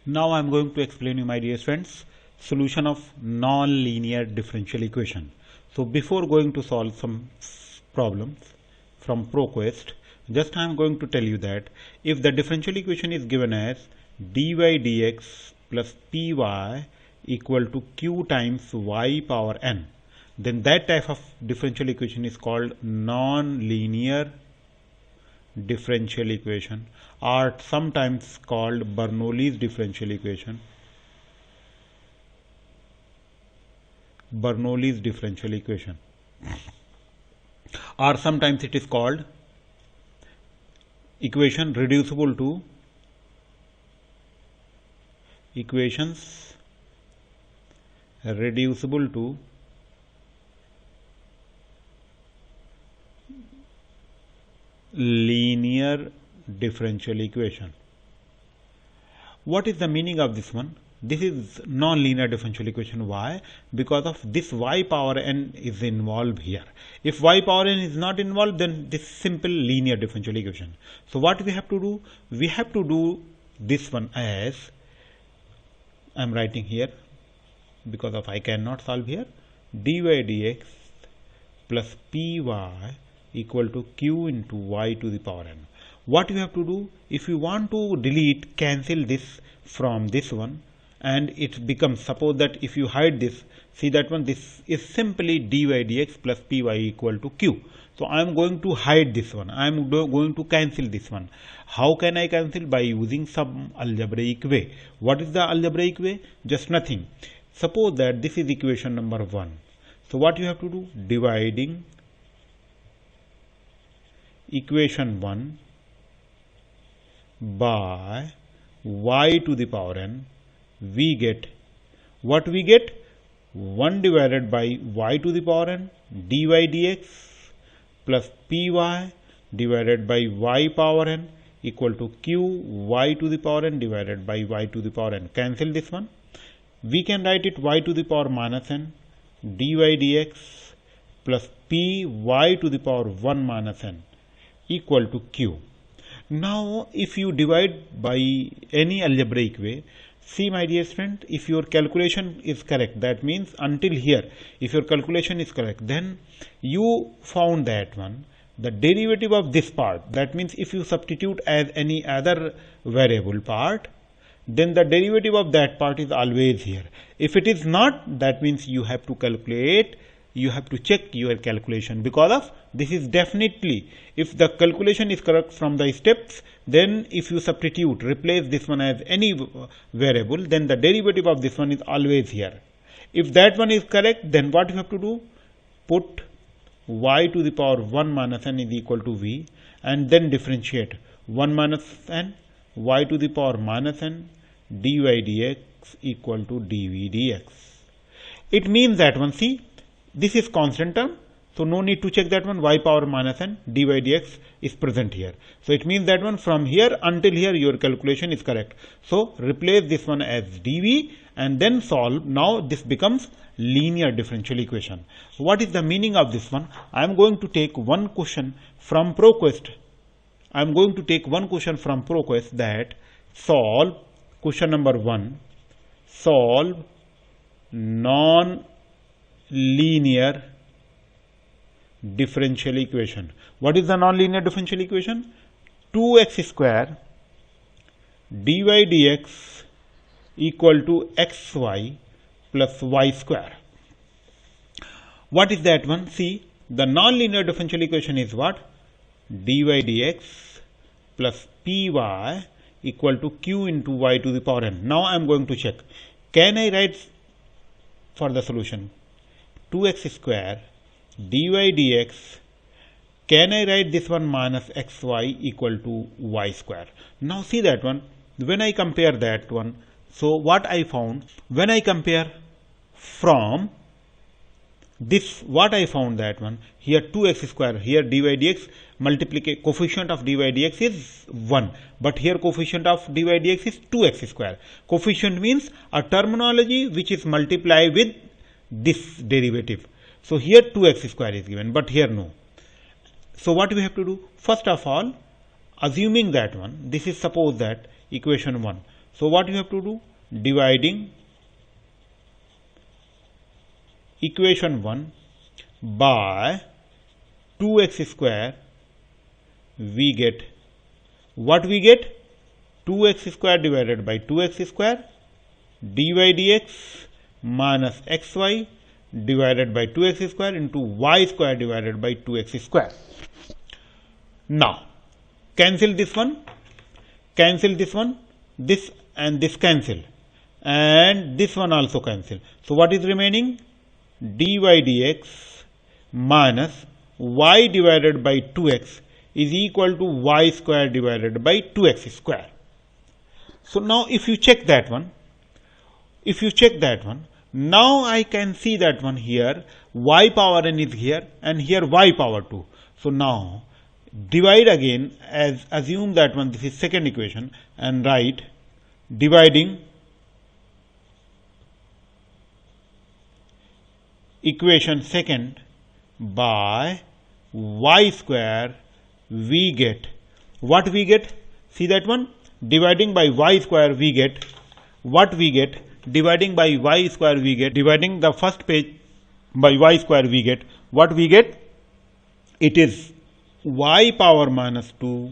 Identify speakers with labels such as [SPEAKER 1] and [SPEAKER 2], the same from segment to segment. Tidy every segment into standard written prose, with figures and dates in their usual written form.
[SPEAKER 1] Now I am going to explain you, my dear friends, solution of non-linear differential equation. So before going to solve some problems from ProQuest, just I am going to tell you that if the differential equation is given as dy dx plus py equal to q times y power n, then that type of differential equation is called non-linear differential equation, or sometimes called Bernoulli's differential equation. Bernoulli's differential equation, or sometimes it is called equation reducible to linear differential equation. What is the meaning of this one? This is non-linear differential equation. Why? Because of this y power n is involved here. If y power n is not involved, then this simple linear differential equation. So what we have to do? We have to do this one as, I am writing here because of I cannot solve here, dy dx plus py equal to q into y to the power n. What you have to do, if you want to delete, cancel this from this one, and it becomes, suppose that if you hide this, see that one, this is simply dy dx plus py equal to q. So I am going to hide this one, I am going to cancel this one. How can I cancel? By using some algebraic way. What is the algebraic way? Just nothing. Suppose that this is equation number 1. So what you have to do? Dividing equation 1 by y to the power n, we get, what we get? 1 divided by y to the power n dy dx plus py divided by y power n equal to q y to the power n divided by y to the power n. Cancel this one. We can write it y to the power minus n dy dx plus py to the power 1 minus n equal to q. Now if you divide by any algebraic way, see my dear friend, if your calculation is correct, that means until here, if your calculation is correct, then you found that one, the derivative of this part, that means if you substitute as any other variable part, then the derivative of that part is always here. If it is not, that means you have to calculate, you have to check your calculation, because of this is definitely, if the calculation is correct from the steps, then if you substitute, replace this one as any variable, then the derivative of this one is always here. If that one is correct, then what you have to do? Put y to the power 1 minus n is equal to v, and then differentiate 1 minus n y to the power minus n dy dx equal to dv dx. It means that one, see, this is constant term, so no need to check that one, y power minus n dy dx is present here. So it means that one, from here until here your calculation is correct. So replace this one as dv and then solve. Now this becomes linear differential equation. What is the meaning of this one? I am going to take one question from ProQuest. I am going to take one question from ProQuest, that solve question number 1, solve non-linear differential equation. What is the non-linear differential equation? 2x square dy dx equal to xy plus y square. What is that one? See, the non-linear differential equation is what? Dy dx plus py equal to q into y to the power n. Now I am going to check. Can I write for the solution 2x square dy dx, can I write this one minus xy equal to y square? Now see that one, when I compare that one, so what I found, when I compare from this, what I found that one, here 2x square, here dy dx, coefficient of dy dx is 1, but here coefficient of dy dx is 2x square. Coefficient means a terminology which is multiplied with this derivative. So here 2x square is given, but here no. So what we have to do? First of all, assuming that one, this is suppose that equation 1. So what you have to do? Dividing equation 1 by 2x square, we get what we get? 2x square divided by 2x square dy dx minus xy divided by 2x square into y square divided by 2x square. Now cancel this one, this and this cancel, and this one also cancel. So what is remaining? Dy dx minus y divided by 2x is equal to y square divided by 2x square. So now if you check that one, now I can see that one here, y power n is here and here y power 2. So now divide again, as assume that one, this is second equation, and write dividing equation second by y square, we get what we get? See that one? Dividing by y square, we get what we get? Dividing by y square, we get, dividing the first page by y square, we get what we get? It is y power minus 2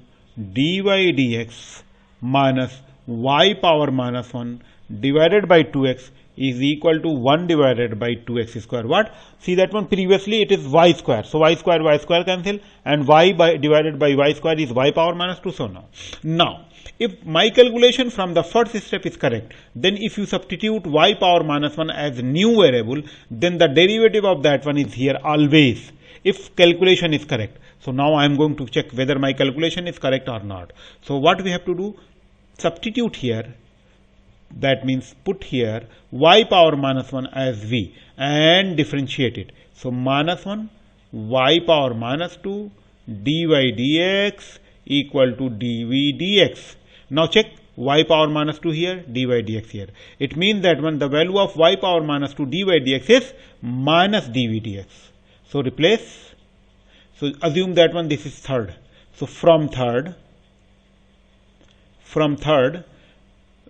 [SPEAKER 1] dy dx minus y power minus 1 divided by 2x is equal to 1 divided by 2x square. What? See that one, previously it is y square. So y square cancel, and y divided by y square is y power minus 2. So now if my calculation from the first step is correct, then if you substitute y power minus 1 as new variable, then the derivative of that one is here always, if calculation is correct. So now I am going to check whether my calculation is correct or not. So what we have to do? Substitute here. That means put here y power minus 1 as v and differentiate it. So minus 1 y power minus 2 dy dx equal to dv dx. Now check y power minus 2 here, dy dx here. It means that when the value of y power minus 2 dy dx is minus dv dx. So replace. So assume that one, this is third. So from third,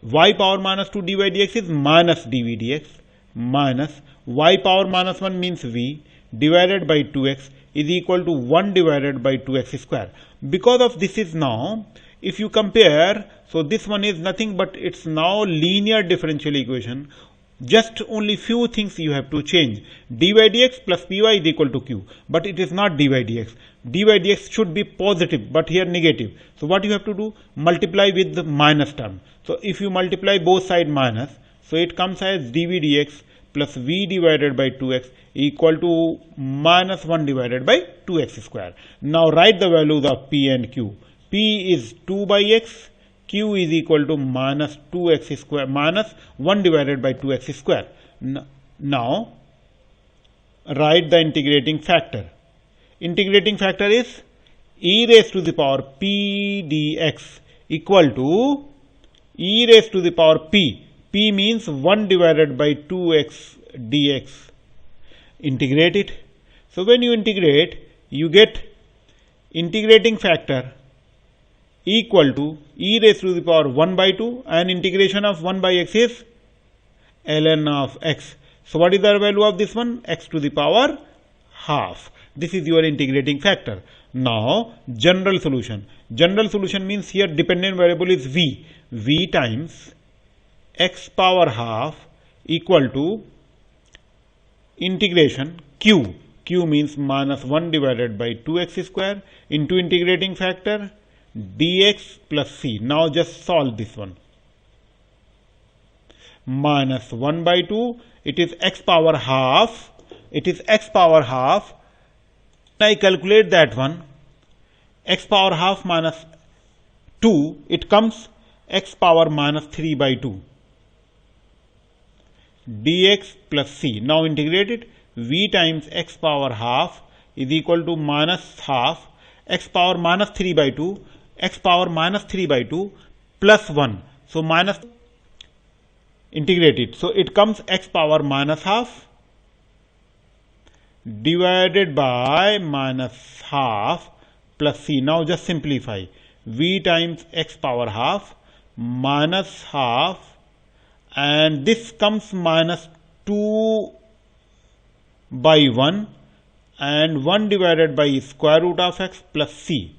[SPEAKER 1] y power minus 2 dy dx is minus dv dx minus y power minus 1 means v divided by 2x is equal to 1 divided by 2x square. Because of this is now, if you compare, so this one is nothing but it's now linear differential equation. Just only few things you have to change. Dy dx plus py is equal to q, but it is not dy dx. Dy dx should be positive, but here negative. So what you have to do? Multiply with the minus term. So if you multiply both side minus, so it comes as dv dx plus v divided by 2x equal to minus 1 divided by 2x square. Now write the values of p and q. P is 2 by x, q is equal to minus 2x square minus 1 divided by 2x square. Now write the integrating factor. Integrating factor is e raised to the power p dx equal to e raised to the power p. P means 1 divided by 2x dx. Integrate it. So when you integrate, you get integrating factor equal to e raised to the power 1 by 2, and integration of 1 by x is ln of x. So what is the value of this one? X to the power half. This is your integrating factor. Now general solution. General solution means here dependent variable is v. V times x power half equal to integration q. Q means minus 1 divided by 2x square into integrating factor dx plus c. Now just solve this one. Minus 1 by 2, it is x power half. It is x power half. I calculate that one. X power half minus 2, it comes x power minus 3 by 2. Dx plus c. Now integrate it. V times x power half is equal to minus half x power minus 3 by 2, x power minus 3 by 2 plus 1. So minus, integrate it. So it comes x power minus half divided by minus half plus c. Now just simplify. V times x power half minus half, and this comes minus 2 by 1, and 1 divided by square root of x plus c.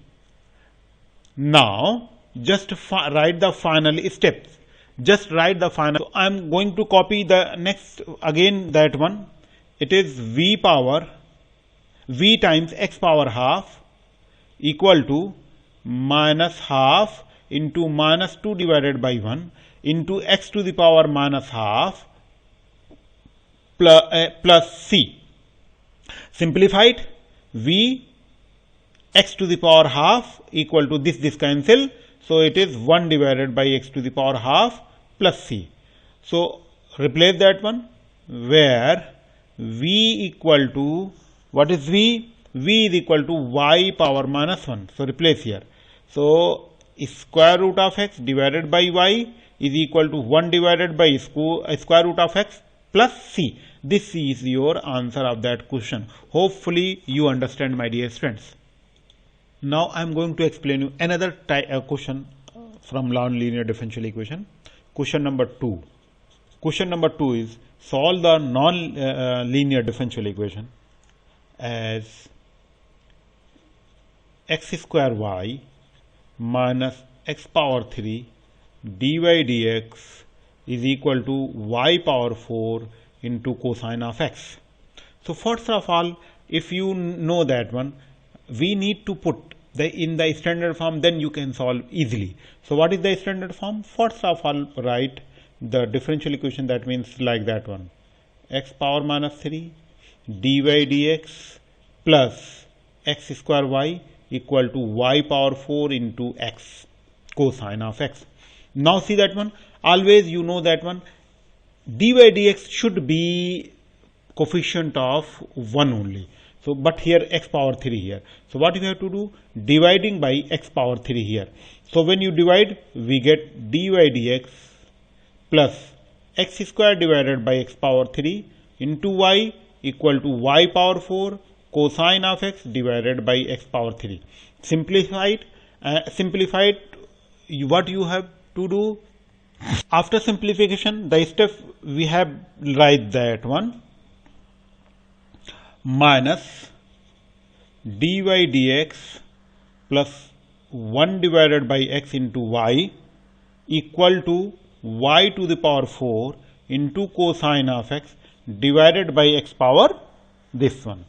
[SPEAKER 1] Now just write the final steps. Just write the final. So I am going to copy the next again that one. It is v times x power half equal to minus half into minus 2 divided by 1 into x to the power minus half plus c. Simplified, v x to the power half equal to this cancel. So it is 1 divided by x to the power half plus c. So replace that one, where v equal to, what is v? V is equal to y power minus 1. So replace here. So square root of x divided by y is equal to 1 divided by square root of x plus c. This is your answer of that question. Hopefully you understand, my dear friends. Now I am going to explain you another question from non-linear differential equation. Question number 2. Question number 2 is solve the non-linear differential equation as x square y minus x power 3 dy dx is equal to y power 4 into cosine of x. So first of all, if you know that one, we need to put in the standard form, then you can solve easily. So what is the standard form? First of all, write the differential equation, that means like that one, x power minus 3 dy dx plus x square y equal to y power 4 into x cosine of x. Now see that one, always you know that one, dy dx should be coefficient of 1 only. So but here x power 3 here. So what you have to do? Dividing by x power 3 here. So when you divide, we get dy dx plus x square divided by x power 3 into y equal to y power 4 cosine of x divided by x power 3. Simplified, what you have to do? After simplification, the step we have write that one, minus dy dx plus 1 divided by x into y equal to y to the power 4 into cosine of x divided by x power this one.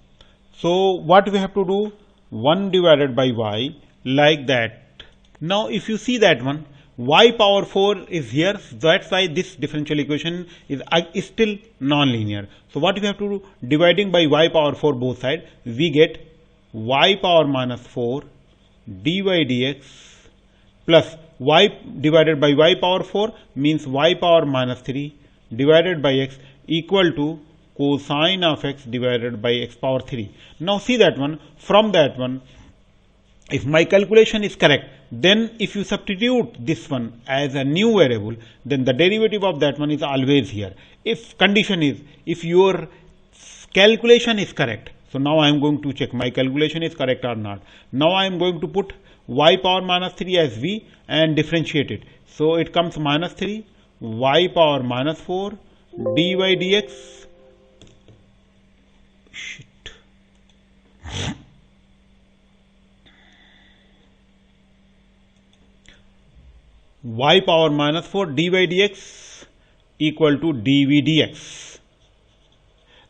[SPEAKER 1] So what we have to do? 1 divided by y, like that. Now if you see that one, y power 4 is here, that's why this differential equation is still non-linear. So what we have to do? Dividing by y power 4 both sides, we get y power minus 4 dy dx plus y divided by y power 4 means y power minus 3 divided by x equal to cosine of x divided by x power 3. Now see that one, from that one, if my calculation is correct, then if you substitute this one as a new variable, then the derivative of that one is always here. If condition is, if your calculation is correct, so now I am going to check my calculation is correct or not. Now I am going to put y power minus 3 as v and differentiate it. So it comes minus 3 y power minus 4 dy dx y power minus 4 dy dx equal to dv dx.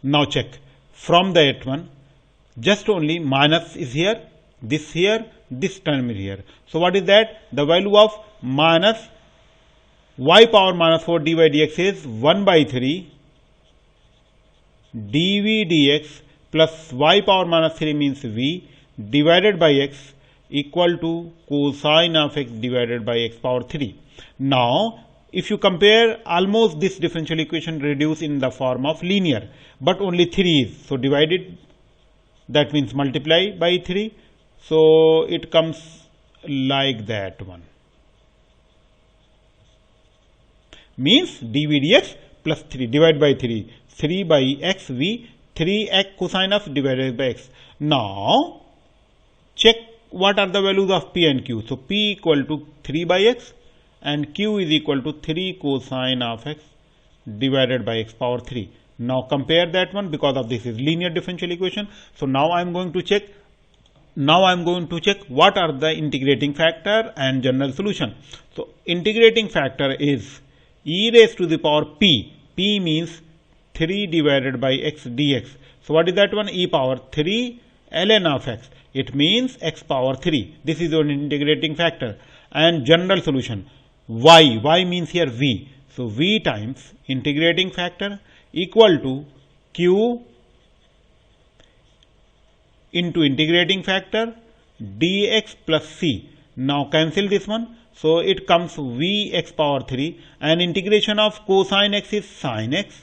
[SPEAKER 1] Now check, from that one, just only minus is here, this term is here. So what is that? The value of minus y power minus 4 dy dx is 1 by 3 dv dx plus y power minus 3 means v divided by x equal to cosine of x divided by x power 3. Now if you compare, almost this differential equation reduced in the form of linear, but only 3 is. So divided, that means multiply by 3. So it comes like that one. Means dv dx plus 3 divided by 3. 3 by x v, 3x cosine of divided by x. Now check what are the values of p and q. So p equal to 3 by x and q is equal to 3 cosine of x divided by x power 3. Now compare that one, because of this is linear differential equation. So now I am going to check. Now I am going to check what are the integrating factor and general solution. So integrating factor is e raised to the power p. P means 3 divided by x dx. So what is that one? E power 3 ln of x. It means x power 3. This is your integrating factor. And general solution y. Y means here v. So v times integrating factor equal to q into integrating factor dx plus c. Now cancel this one. So it comes vx power 3, and integration of cosine x is sin x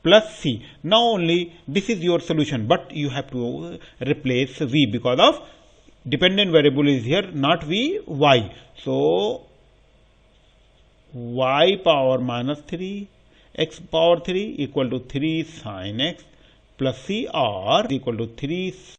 [SPEAKER 1] plus c. Now only this is your solution, but you have to replace v because of dependent variable is here, not v, y. So y power minus 3 x power 3 equal to 3 sin x plus c, or equal to 3